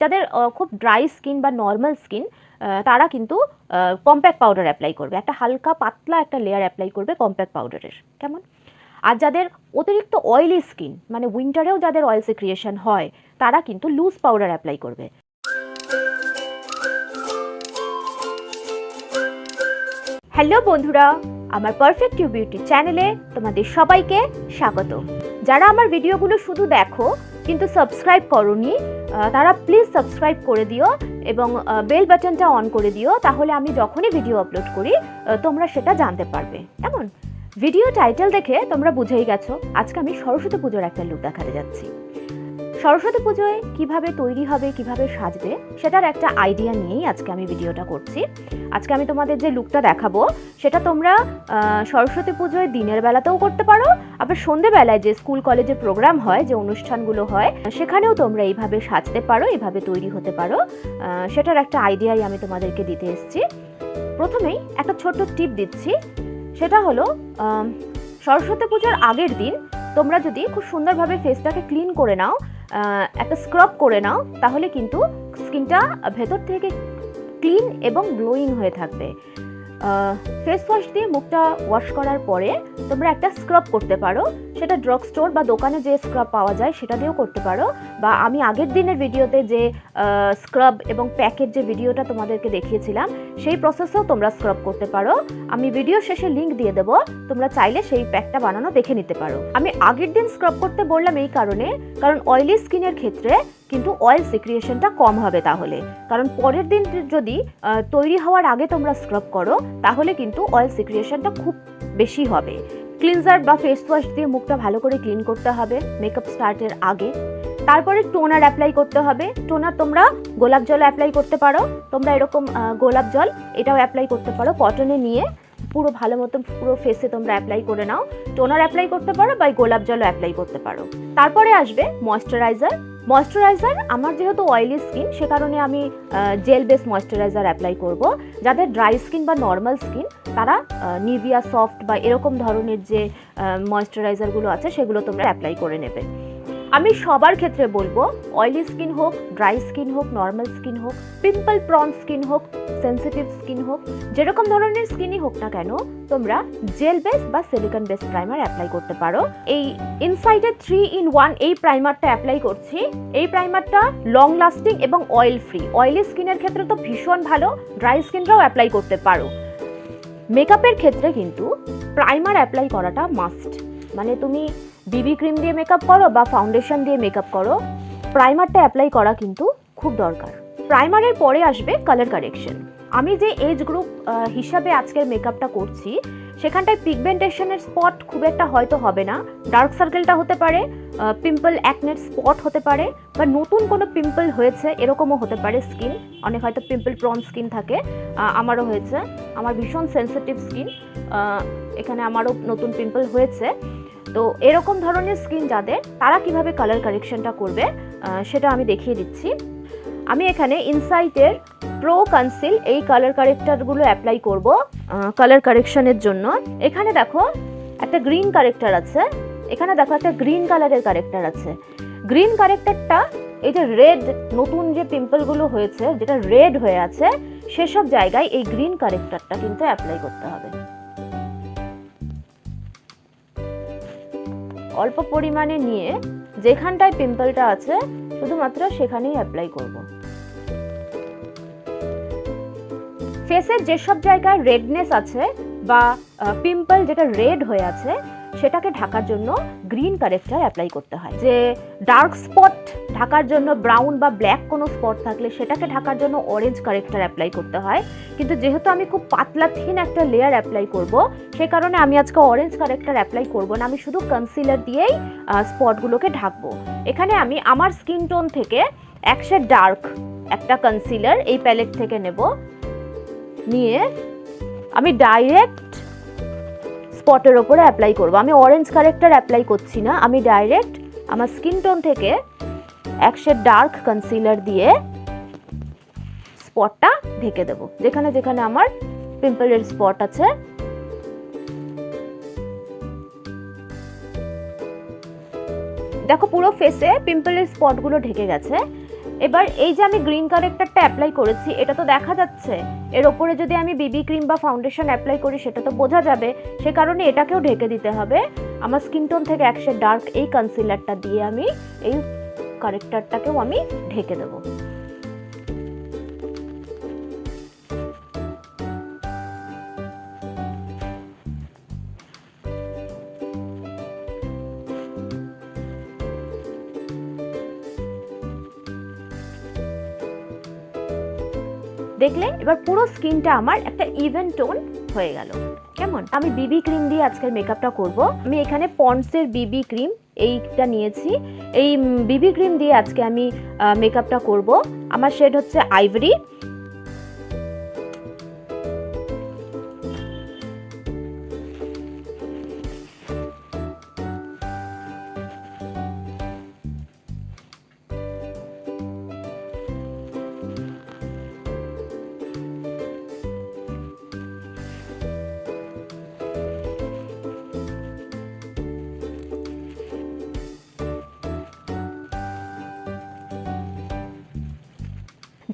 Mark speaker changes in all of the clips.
Speaker 1: যাদের খুব dry skin বা নর্মাল স্কিন তারা কিন্তু কম্প্যাক্ট পাউডার অ্যাপ্লাই করবে, একটা হালকা পাতলা একটা লেয়ার অ্যাপ্লাই করবে কম্প্যাক্ট পাউডারের, কেমন। আর যাদের অতিরিক্ত অয়েলি স্কিন, মানে উইন্টারেও যাদের অয়েল সিক্রিয়েশন হয়, তারা কিন্তু লুজ পাউডার অ্যাপ্লাই করবে। হ্যালো বন্ধুরা, আমার পারফেক্ট ইউ বিউটি চ্যানেলে তোমাদের সবাইকে স্বাগত। যারা আমার ভিডিওগুলো শুধু দেখো কিন্তু সাবস্ক্রাইব করোনি, তারা প্লিজ সাবস্ক্রাইব করে দিও এবং বেল বাটনটা অন করে দিও, তাহলে আমি যখনই ভিডিও আপলোড করি তোমরা সেটা জানতে পারবে। এমন ভিডিও টাইটেল দেখে তোমরা বুঝেই গেছো আজকে আমি সরস্বতী পুজোর একটা লুক দেখাতে যাচ্ছি। সরস্বতী পুজোয় কিভাবে তৈরি হবে, কিভাবে সাজবে, সেটার একটা আইডিয়া নিয়েই আজকে আমি ভিডিওটা করছি। আজকে আমি তোমাদের যে লুকটা দেখাবো সেটা তোমরা সরস্বতী পুজোয় দিনের বেলাতেও করতে পারো, আবার সন্ধেবেলায় যে স্কুল কলেজে প্রোগ্রাম হয়, যে অনুষ্ঠানগুলো হয়, সেখানেও তোমরা এইভাবে সাজতে পারো, এইভাবে তৈরি হতে পারো। সেটার একটা আইডিয়াই আমি তোমাদেরকে দিতে এসেছি। প্রথমেই একটা ছোট্ট টিপ দিচ্ছি, সেটা হলো সরস্বতী পুজোর আগের দিন তোমরা যদি খুব সুন্দরভাবে ফেসটাকে ক্লিন করে নাও, একটা স্ক্রাব করে নাও, তাহলে কিন্তু স্কিনটা ভেতর থেকে ক্লিন এবং গ্লোয়িং হয়ে থাকবে। ফেস ওয়াশ দিয়ে মুখটা ওয়াশ করার পরে তোমরা একটা স্ক্রাব করতে পারো, সেটা ড্রাগ স্টোর বা দোকানে যে স্ক্রাব পাওয়া যায় সেটা দিয়েও করতে পারো, বা আমি আগের দিনের ভিডিওতে যে স্ক্রাব এবং প্যাকের যে ভিডিওটা তোমাদেরকে দেখিয়েছিলাম সেই প্রসেসেও তোমরা স্ক্রাব করতে পারো। আমি ভিডিও শেষে লিঙ্ক দিয়ে দেবো, তোমরা চাইলে সেই প্যাকটা বানানো দেখে নিতে পারো। আমি আগের দিন স্ক্রাব করতে বললাম এই কারণে, কারণ অয়েলি স্কিনের ক্ষেত্রে কিন্তু অয়েল সিক্রিয়েশনটা কম হবে তাহলে, কারণ পরের দিন যদি তৈরি হওয়ার আগে তোমরা স্ক্রাব করো তাহলে কিন্তু অয়েল সিক্রিয়েশনটা খুব বেশি হবে। ক্লিনজার বা ফেস ওয়াশ দিয়ে মুখটা ভালো করে ক্লিন করতে হবে মেকআপ স্টার্টের আগে। তারপরে টোনার অ্যাপ্লাই করতে হবে। টোনার তোমরা গোলাপ জল অ্যাপ্লাই করতে পারো, তোমরা এরকম গোলাপ জল এটাও অ্যাপ্লাই করতে পারো, কটনে নিয়ে পুরো ভালো মতো পুরো ফেসে তোমরা অ্যাপ্লাই করে নাও। টোনার অ্যাপ্লাই করতে পারো বা গোলাপ জলও অ্যাপ্লাই করতে পারো। তারপরে আসবে ময়েশ্চারাইজার। ময়েশ্চারাইজার আমার যেহেতু অয়েলি স্কিন, সে কারণে আমি জেল বেস ময়েশ্চারাইজার অ্যাপ্লাই করব। যাদের ড্রাই স্কিন বা নর্মাল স্কিন তারা নিভিয়া সফট বা এরকম ধরনের যে ময়েশ্চারাইজারগুলো আছে সেগুলো তোমরা অ্যাপ্লাই করে নেবে। আমি সবার ক্ষেত্রে বলবো, অয়েলি স্কিন হোক, ড্রাই স্কিন হোক, নর্মাল স্কিন হোক, পিম্পল প্রন স্কিন হোক, সেন্সিটিভ স্কিন হোক, যেরকম ধরনের স্কিনই হোক না কেন, তোমরা জেল বেস বা সিলিকন বেস প্রাইমার অ্যাপ্লাই করতে পারো। এই ইনসাইডের 3-in-1 এই প্রাইমারটা অ্যাপ্লাই করছি। এই প্রাইমারটা লং লাস্টিং এবং অয়েল ফ্রি। অয়েলি স্কিনের ক্ষেত্রে তো ভীষণ ভালো, ড্রাই স্কিনরাও অ্যাপ্লাই করতে পারো। মেকআপের ক্ষেত্রে কিন্তু প্রাইমার অ্যাপ্লাই করাটা মাস্ট, মানে তুমি বিবি ক্রিম দিয়ে মেকআপ করো বা ফাউন্ডেশন দিয়ে মেকআপ করো, প্রাইমারটা অ্যাপ্লাই করা কিন্তু খুব দরকার। প্রাইমারের পরে আসবে কালার কারেকশন। আমি যে এজ গ্রুপ হিসাবে আজকের মেকআপটা করছি সেখানটায় পিগমেন্টেশনের স্পট খুব একটা হয়তো হবে না, ডার্ক সার্কেলটা হতে পারে, পিম্পল অ্যাকনের স্পট হতে পারে, বা নতুন কোনো পিম্পল হয়েছে এরকমও হতে পারে স্কিন। অনেক হয়তো পিম্পল প্রন স্কিন থাকে, আমারও হয়েছে, আমার ভীষণ সেন্সিটিভ স্কিন, এখানে আমারও নতুন পিম্পল হয়েছে। তো এরকম ধরনের স্কিন যাদের, তারা কিভাবে কালার কারেকশনটা করবে সেটা আমি দেখিয়ে দিচ্ছি। আমি এখানে ইনসাইটের প্রো কনসিল এই কালার কারেক্টারগুলো অ্যাপ্লাই করব কালার কারেকশনের জন্য। এখানে দেখো একটা গ্রিন কারেক্টার আছে, এখানে দেখো একটা গ্রিন কালারের কারেক্টার আছে। গ্রিন কারেক্টারটা এই যে রেড নতুন যে পিম্পলগুলো হয়েছে, যেটা রেড হয়ে আছে, সেসব জায়গায় এই গ্রিন কারেক্টারটা কিন্তু অ্যাপ্লাই করতে হবে। অল্প পরিমাণে নিয়ে যেখানটায় পিম্পলটা আছে শুধুমাত্র সেখানেই অ্যাপ্লাই করব। ফেসের যেসব জায়গায় রেডনেস আছে বা পিম্পল যেটা রেড হয়ে আছে সেটাকে ঢাকার জন্য গ্রিন কারেক্টার অ্যাপ্লাই করতে হয়। যে ডার্ক স্পট ঢাকার জন্য ব্রাউন বা ব্ল্যাক কোনো স্পট থাকলে সেটাকে ঢাকার জন্য অরেঞ্জ কারেক্টার অ্যাপ্লাই করতে হয়, কিন্তু যেহেতু আমি খুব পাতলা থিন একটা লেয়ার অ্যাপ্লাই করব, সে কারণে আমি আজকে অরেঞ্জ কারেক্টার অ্যাপ্লাই করব না, আমি শুধু কনসিলার দিয়েই স্পটগুলোকে ঢাকবো। এখানে আমি আমার স্কিন টোন থেকে এক শেড ডার্ক একটা কনসিলার এই প্যালেট থেকে নেব, নিয়ে আমি ডাইরেক্ট স্পটের ওপরে অ্যাপ্লাই করব। আমি অরেঞ্জ কারেক্টার অ্যাপ্লাই করছি না, আমি ডাইরেক্ট আমার স্কিন টোন থেকে এক শেড ডার্ক কনসিলার দিয়ে স্পটটা ঢেকে দেব, যেখানে যেখানে আমার পিম্পলের স্পট আছে। দেখো পুরো ফেসে পিম্পলের স্পটগুলো ঢেকে গেছে। এবার এই যে আমি গ্রিন কারেক্টারটা অ্যাপ্লাই করেছি, এটা তো দেখা যাচ্ছে, এর ওপরে যদি আমি বিবি ক্রিম বা ফাউন্ডেশন অ্যাপ্লাই করি সেটা তো বোঝা যাবে, সে কারণে এটাকেও ঢেকে দিতে হবে। আমার স্কিন টোন থেকে এক শেড ডার্ক এই কনসিলারটা দিয়ে আমি এই কারেক্টারটাকেও আমি ঢেকে দেবো। দেখলে এবার পুরো স্কিনটা আমার একটা ইভেন টোন হয়ে গেল। কেমন? আমি বিবি ক্রিম দিয়ে আজকের মেকআপটা করব। আমি এখানে পন্ডসের বিবি ক্রিম এইটা নিয়েছি। এই বিবি ক্রিম দিয়ে আজকে আমি মেকআপটা করব। আমার শেড হচ্ছে আইভরি।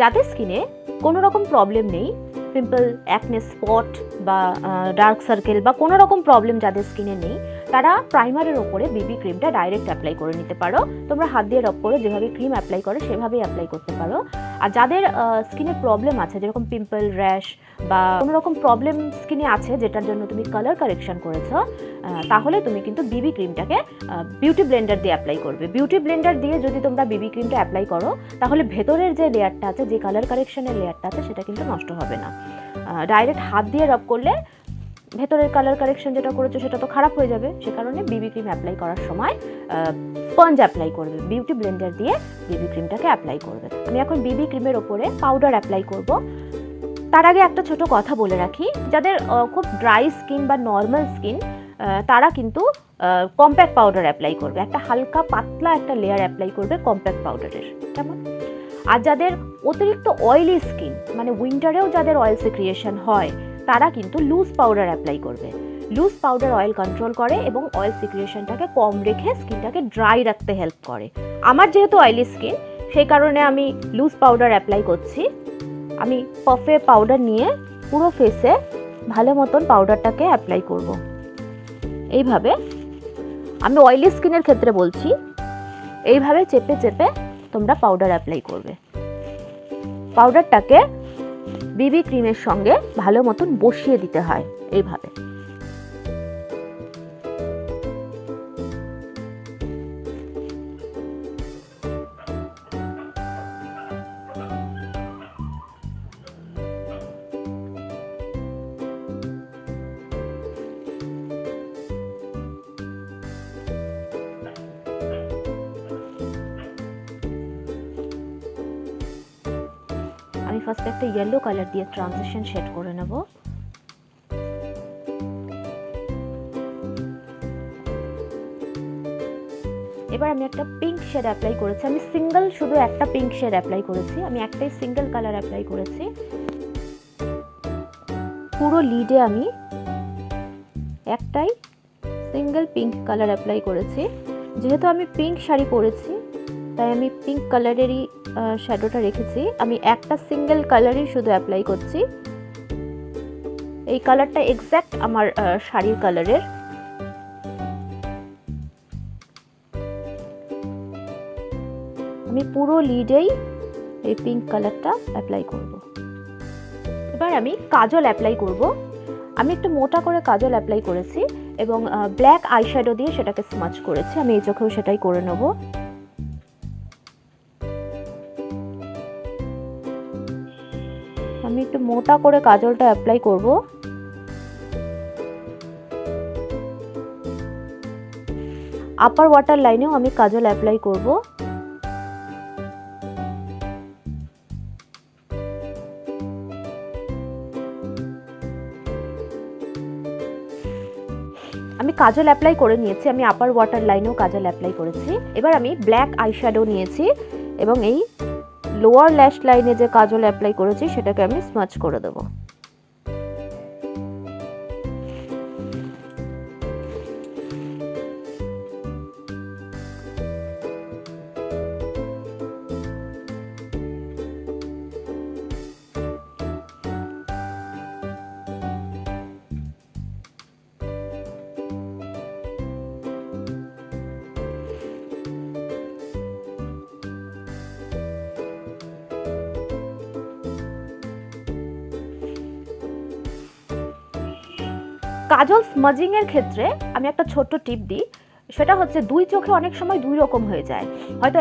Speaker 1: যাদের স্কিনে কোনো রকম প্রবলেম নেই, পিম্পল, অ্যাকনে স্পট বা ডার্ক সার্কেল বা কোনো রকম প্রবলেম যাদের স্কিনে নেই, তারা প্রাইমারের ওপরে বিবি ক্রিমটা ডাইরেক্ট অ্যাপ্লাই করে নিতে পারো। তোমরা হাত দিয়ে রব করে যেভাবে ক্রিম অ্যাপ্লাই করে সেভাবেই অ্যাপ্লাই করতে পারো। আর যাদের স্কিনে প্রবলেম আছে, যেরকম পিম্পল, র্যাশ বা কোনো রকম প্রবলেম স্কিনে আছে যেটার জন্য তুমি কালার কারেকশন করেছো, তাহলে তুমি কিন্তু বিবি ক্রিমটাকে বিউটি ব্লেন্ডার দিয়ে অ্যাপ্লাই করবে। বিউটি ব্লেন্ডার দিয়ে যদি তোমরা বিবি ক্রিমটা অ্যাপ্লাই করো তাহলে ভেতরের যে লেয়ারটা আছে, যে কালার কারেকশনের লেয়ারটা আছে, সেটা কিন্তু নষ্ট হবে না। ডাইরেক্ট হাত দিয়ে রব করলে ভেতরের কালার কারেকশন যেটা করেছো সেটা তো খারাপ হয়ে যাবে। সে কারণে বিবি ক্রিম অ্যাপ্লাই করার সময় স্পঞ্জ অ্যাপ্লাই করবে, বিউটি ব্লেন্ডার দিয়ে বিবি ক্রিমটাকে অ্যাপ্লাই করবে। আমি এখন বিবি ক্রিমের ওপরে পাউডার অ্যাপ্লাই করব। তার আগে একটা ছোট কথা বলে রাখি, যাদের খুব ড্রাই স্কিন বা নর্মাল স্কিন, তারা কিন্তু কম্প্যাক্ট পাউডার অ্যাপ্লাই করবে, একটা হালকা পাতলা একটা লেয়ার অ্যাপ্লাই করবে কম্প্যাক্ট পাউডারের। কেমন? আর যাদের অতিরিক্ত অয়েলি স্কিন, মানে উইন্টারেও যাদের অয়েল সিক্রিয়েশন হয়, তারা কিন্তু লুজ পাউডার অ্যাপ্লাই করবে। লুজ পাউডার অয়েল কন্ট্রোল করে এবং অয়েল সিক্রিয়েশনটাকে কম রেখে স্কিনটাকে ড্রাই রাখতে হেল্প করে। আমার যেহেতু অয়েলি স্কিন, সেই কারণে আমি লুজ পাউডার অ্যাপ্লাই করছি। আমি পাফে পাউডার নিয়ে পুরো ফেসে ভালো মতন পাউডারটাকে অ্যাপ্লাই করব। এইভাবে, আমি অয়েলি স্কিনের ক্ষেত্রে বলছি, এইভাবে চেপে চেপে তোমরা পাউডার অ্যাপ্লাই করবে। পাউডারটাকে বিবি ক্রিমের সঙ্গে ভালো মতন বসিয়ে দিতে হয় এইভাবে। আমি ফার্স্ট একটা ইয়েলো কালার দিয়ে ট্রানজিশন শেড করে নেব। এবার আমি একটা পিঙ্ক শেড অ্যাপ্লাই করেছি। আমি সিঙ্গেল শুধু একটা পিঙ্ক শেড অ্যাপ্লাই করেছি। আমি একটাই সিঙ্গেল কালার অ্যাপ্লাই করেছি। পুরো লিডে আমি একটাই সিঙ্গেল পিঙ্ক কালার অ্যাপ্লাই করেছি। যেহেতু আমি পিঙ্ক শাড়ি পরেছি, তাই আমি পিঙ্ক কালারেরই শ্যাডোটা রেখেছি। আমি একটা সিঙ্গেল কালারই শুধু অ্যাপ্লাই করছি। এই কালারটা এক্স্যাক্ট আমার শাড়ির কালারের। আমি পুরো লিডেই এই পিঙ্ক কালারটা অ্যাপ্লাই করব। এবার আমি কাজল অ্যাপ্লাই করব। আমি একটু মোটা করে কাজল অ্যাপ্লাই করেছি এবং ব্ল্যাক আইশ্যাডো দিয়ে সেটাকে স্মাচ করেছি। আমি এই চোখেও সেটাই করে নেব। আমি একটু মোটা করে কাজলটা অ্যাপ্লাই করব। আপার ওয়াটার লাইনেও আমি কাজল অ্যাপ্লাই করব। আমি কাজল অ্যাপ্লাই করে নিয়েছি। আমি আপার ওয়াটার লাইনেও কাজল অ্যাপ্লাই করেছি। এবার আমি ব্ল্যাক আইশ্যাডো নিয়েছি এবং এই লোয়ার ল্যাশ লাইনে যে কাজল অ্যাপ্লাই করেছি সেটাকে আমি স্মাচ করে দেব। কাজল স্মাজিং এর ক্ষেত্রে আমি একটা ছোট্ট টিপ দিই, সেটা হচ্ছে দুই চোখে অনেক সময় দুই রকম হয়ে যায়। হয়তো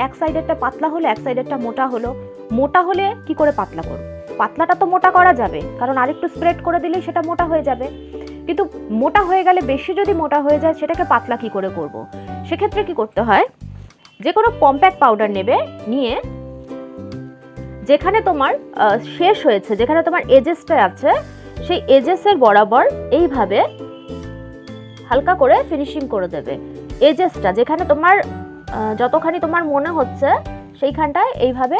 Speaker 1: এক সাইডেরটা পাতলা হলো, এক সাইডেরটা মোটা হলো। মোটা হলে কি করে পাতলা করব? পাতলাটা তো মোটা করা যাবে, কারণ আরেকটু স্প্রেড করে দিলেই সেটা মোটা হয়ে যাবে। কিন্তু মোটা হয়ে গেলে, বেশি যদি মোটা হয়ে যায়, সেটাকে পাতলা কি করে করব? সেক্ষেত্রে কি করতে হয়, যে কোনো কম্প্যাক্ট পাউডার নেবে, নিয়ে যেখানে তোমার শেষ হয়েছে, যেখানে তোমার এজেসটা আছে, সেই এজেসের বরাবর এইভাবে হালকা করে ফিনিশিং করে দেবে। এজেসটা যেখানে তোমার যতখানি তোমার মনে হচ্ছে সেইখানটায় এইভাবে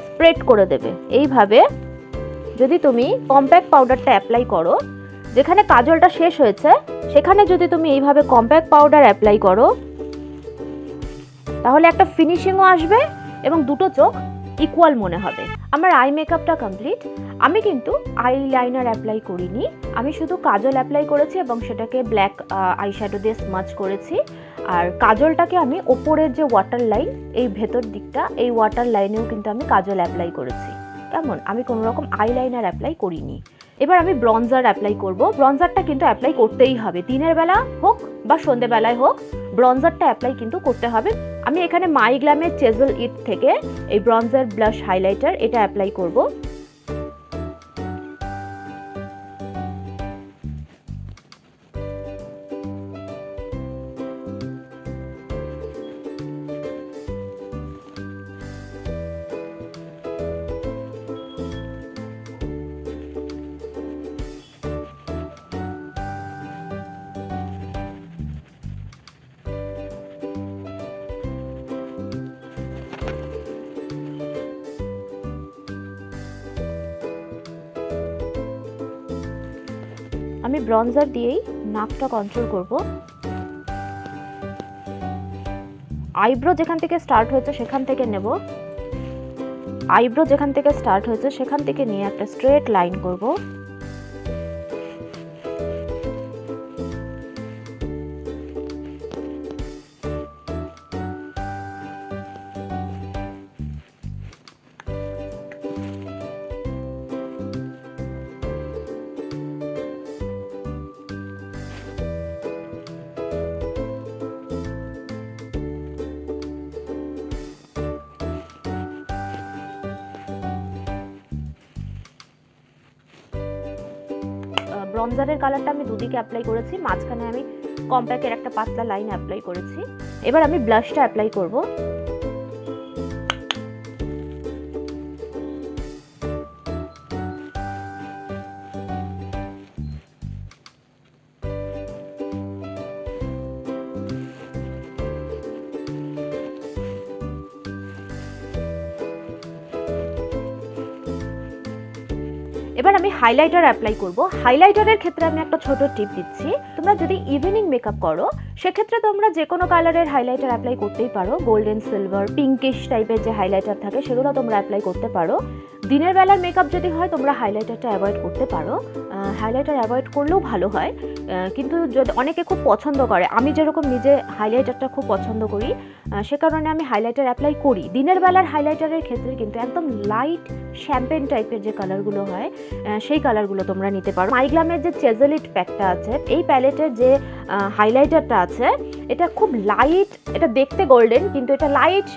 Speaker 1: স্প্রেড করে দেবে। এইভাবে যদি তুমি কম্প্যাক্ট পাউডারটা অ্যাপ্লাই করো, যেখানে কাজলটা শেষ হয়েছে সেখানে যদি তুমি এইভাবে কম্প্যাক্ট পাউডার অ্যাপ্লাই করো, তাহলে একটা ফিনিশিংও আসবে এবং দুটো চোখ ইকুয়াল মনে হবে। আমার আই মেকআপটা কমপ্লিট। আমি কিন্তু আই লাইনার অ্যাপ্লাই করিনি, আমি শুধু কাজল অ্যাপ্লাই করেছি এবং সেটাকে ব্ল্যাক আই শ্যাডো দিয়ে স্মাচ করেছি। আর কাজলটাকে আমি ওপরের যে ওয়াটার লাইন, এই ভেতর দিকটা, এই ওয়াটার লাইনেও কিন্তু আমি কাজল অ্যাপ্লাই করেছি। কেমন, আমি কোনো রকম আই লাইনার অ্যাপ্লাই করিনি। এবার আমি ব্রঞ্জার অ্যাপ্লাই করব। ব্রঞ্জারটা কিন্তু অ্যাপ্লাই করতেই হবে, দিনের বেলা হোক বা সন্ধ্যেবেলায় হোক, ব্রঞ্জারটা অ্যাপ্লাই কিন্তু করতে হবে। আমি এখানে মাই গ্ল্যামের চেজল ইট থেকে এই ব্রঞ্জার ব্লাশ হাইলাইটার এটা অ্যাপ্লাই করব। আমি ব্রঞ্জার দিয়েই নাকটা কন্ট্রোল করব। আইব্রো যেখান থেকে স্টার্ট হয়েছে সেখান থেকে নেব, আইব্রো যেখান থেকে স্টার্ট হয়েছে সেখান থেকে নিয়ে একটা স্ট্রেট লাইন করব। ব্রঞ্জারের কালারটা আমি দুদিকে অ্যাপ্লাই করেছি, মাঝখানে আমি কম্প্যাক্টের একটা পাতলা লাইন অ্যাপ্লাই করেছি। এবার আমি ব্লাশটা অ্যাপ্লাই করব। এবার আমি হাইলাইটার অ্যাপ্লাই করব। হাইলাইটারের ক্ষেত্রে আমি একটা ছোট টিপ দিচ্ছি, তোমরা যদি ইভিনিং মেকআপ করো সেক্ষেত্রে তোমরা যে কোনো কালারের হাইলাইটার অ্যাপ্লাই করতেই পারো। গোল্ডেন, সিলভার, পিঙ্কিশ টাইপের যে হাইলাইটার থাকে সেগুলো তোমরা অ্যাপ্লাই করতে পারো। দিনের বেলার মেকআপ যদি হয় তোমরা হাইলাইটারটা অ্যাভয়েড করতে পারো, হাইলাইটার অ্যাভয়েড করলেও ভালো হয়। কিন্তু যদি অনেকে খুব পছন্দ করে, আমি যেরকম নিজে হাইলাইটারটা খুব পছন্দ করি, সে কারণে আমি হাইলাইটার অ্যাপ্লাই করি। দিনের বেলার হাইলাইটারের ক্ষেত্রে কিন্তু একদম লাইট শ্যাম্পেন টাইপের যে কালারগুলো হয় সেই কালারগুলো তোমরা নিতে পারো। মাই গ্ল্যামের যে চেজেলিট প্যাকটা আছে, এই প্যালেটের যে হাইলাইটারটা আছে, এটা খুব লাইট, এটা দেখতে গোল্ডেন কিন্তু এটা লাইট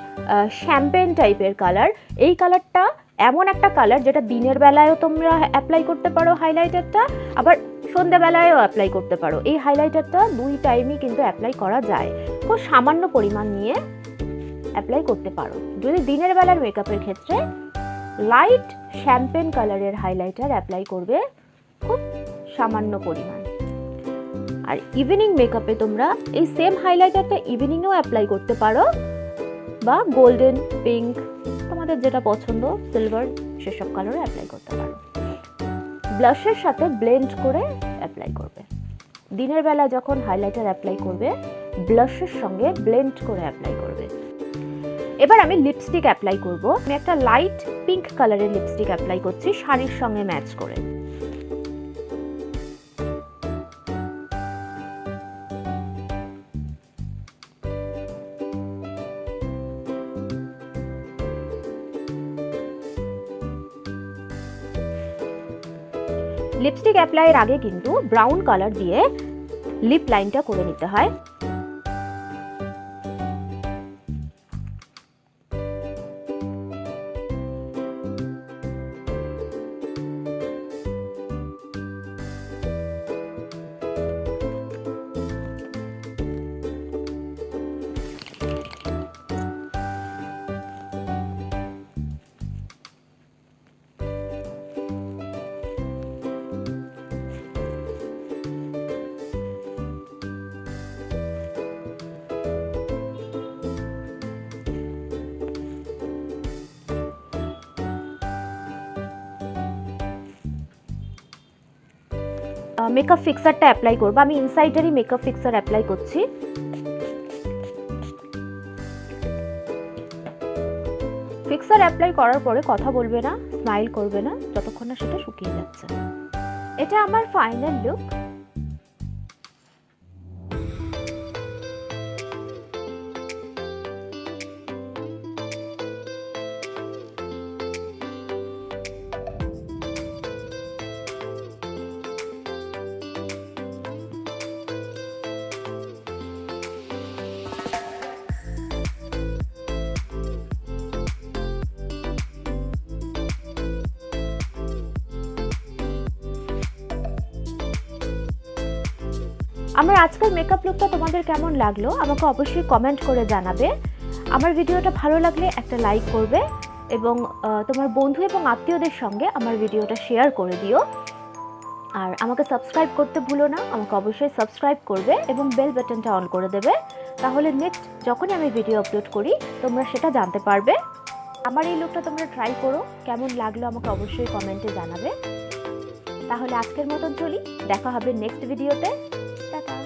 Speaker 1: শ্যাম্পেন টাইপের কালার। এই কালারটা এমন একটা কালার যেটা দিনের বেলায়ও তোমরা অ্যাপ্লাই করতে পারো হাইলাইটারটা, আবার সন্ধ্যাবেলায়ও অ্যাপ্লাই করতে পারো। এই হাইলাইটারটা দুই টাইমই কিন্তু অ্যাপ্লাই করা যায়, খুব সামান্য পরিমাণ নিয়ে অ্যাপ্লাই করতে পারো। যদি দিনের বেলার মেকআপের ক্ষেত্রে লাইট শ্যাম্পেন কালারের হাইলাইটার অ্যাপ্লাই করবে, খুব সামান্য পরিমাণ। আর ইভিনিং মেকআপে তোমরা এই সেম হাইলাইটারটা ইভিনিংয়েও অ্যাপ্লাই করতে পারো, বা গোল্ডেন, পিঙ্ক, তোমাদের যেটা পছন্দ, সিলভার, সেসব কালারও অ্যাপ্লাই করতে পারো। ব্লাশের সাথে ব্লেন্ড করে অ্যাপ্লাই করবে। দিনের বেলা যখন হাইলাইটার অ্যাপ্লাই করবে, ব্লাশের সঙ্গে ব্লেন্ড করে অ্যাপ্লাই করবে। এবার আমি লিপস্টিক অ্যাপ্লাই করব। আমি একটা লাইট পিঙ্ক কালারের লিপস্টিক অ্যাপ্লাই করছি শাড়ির সঙ্গে ম্যাচ করে। লিপস্টিক অ্যাপ্লাইয়ের আগে কিন্তু ব্রাউন কালার দিয়ে লিপ লাইনটা করে নিতে হয়। মেকআপ ফিক্সারটা অ্যাপ্লাই করব। আমি ইনসাইডারই মেকআপ ফিক্সার অ্যাপ্লাই করছি। ফিক্সার অ্যাপ্লাই করার পরে কথা বলবে না, স্মাইল করবে না যতক্ষণ না সেটা শুকিয়ে যাচ্ছে। এটা আমার ফাইনাল লুক। আমার আজকের মেকআপ লুকটা তোমাদের কেমন লাগলো আমাকে অবশ্যই কমেন্ট করে জানাবে। আমার ভিডিওটা ভালো লাগলে একটা লাইক করবে এবং তোমার বন্ধু এবং আত্মীয়দের সঙ্গে আমার ভিডিওটা শেয়ার করে দিও। আর আমাকে সাবস্ক্রাইব করতে ভুলো না, আমাকে অবশ্যই সাবস্ক্রাইব করবে এবং বেল বাটনটা অন করে দেবে, তাহলে নেক্সট যখনই আমি ভিডিও আপলোড করি তোমরা সেটা জানতে পারবে। আমার এই লুকটা তোমরা ট্রাই করো, কেমন লাগলো আমাকে অবশ্যই কমেন্টে জানাবে। তাহলে আজকের মতন চলি, দেখা হবে নেক্সট ভিডিওতে। টাটা।